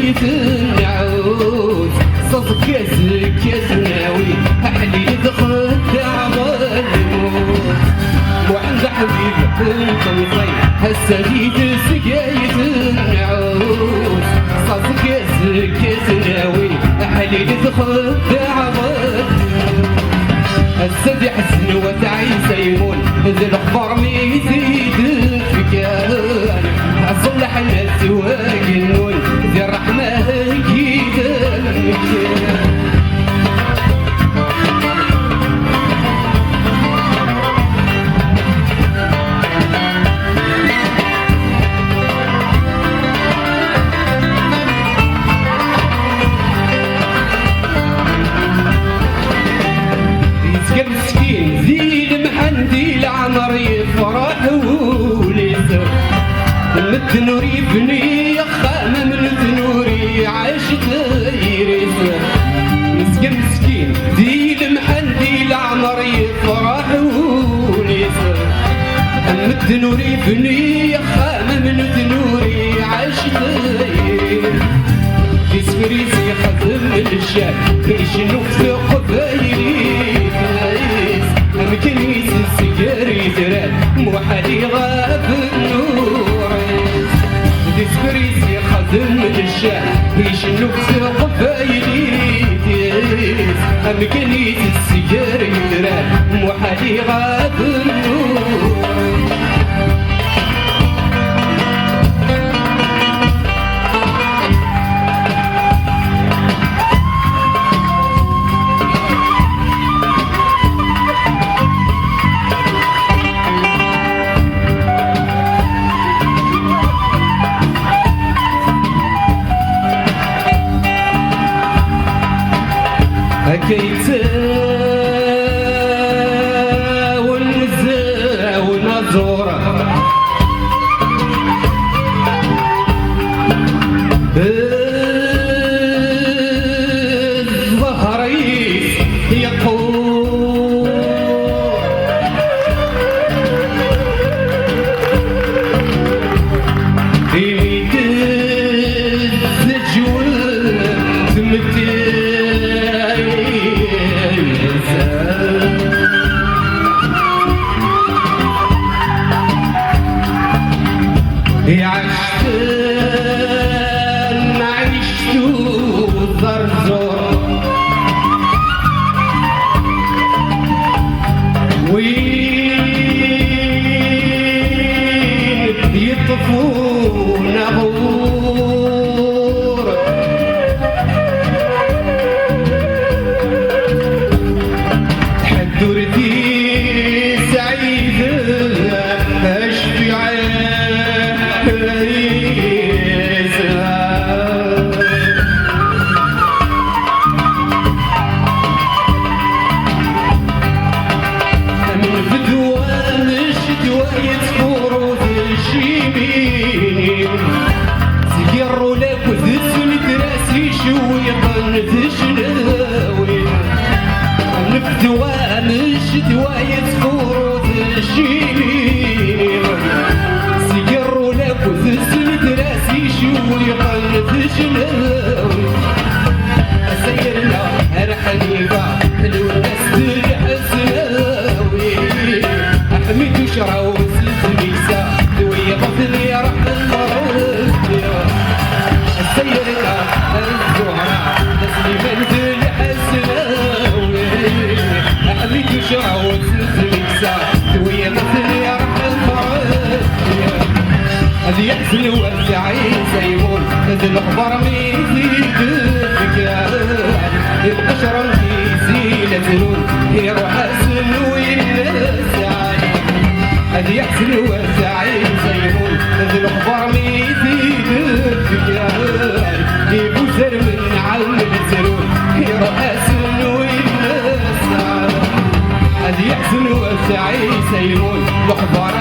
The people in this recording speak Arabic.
سقايت النعوس صوت كاس ناوي حليل خدع بالموت وعند حبيب القمصين هسه جيت سقايت النعوس صوت كاس ناوي حليل خدع بالموت السد حسن وتعيس يمون ذي الخبر ميزيد فكان صلح الناس واقنون ذي الرحمة جيد المكان مسكين ذي المحندي العمر يفرح وليس مد نوري بني خام من ذنوري عاشق يريس مسكين ذي المحندي العمر يفرح وليس مد نوري بني خام من ذنوري عاشق يريس يسفريسي خدم الشام يشنو في قبايلي كنيس السجاري تراد موحدي غاب النور ديسكريس يخدم الشام يشنو في قبايلي ام كنيس السجاري تراد موحدي غاب النور هكيت والنزا والنزورة الظهري يقول بيد الزجول تمتي عشت ما عشت زرزور وين يطفو نغور حدورتي سعيدة اشفي سيروا لك وذسن تراسي شويقا تشناوي نفدوا مش دواية فروض الشيم سيروا لك وذسن تراسي شويقا تشناوي سيرنا الحنيفة الوناس الحسناوي أحمد وشرا وسلت ميسا دوية بطني رح المرض سيرنا الزهرة تسليما الحسناوي أحمد وشرا وسلت ميسا دوية بطني رح المرض هذي يحزن والسعي سيمون هذي الأخبار ميزيد الفكار يبقى شرم في زينة نون يروح حسن والناس عاي هذي يحزن والسعي سيمون هذي الأخبار ميزيد الفكار يبقى زر من عم الزرون يروح حسن والناس عاي هذي يحزن والسعي سيمون الأخبار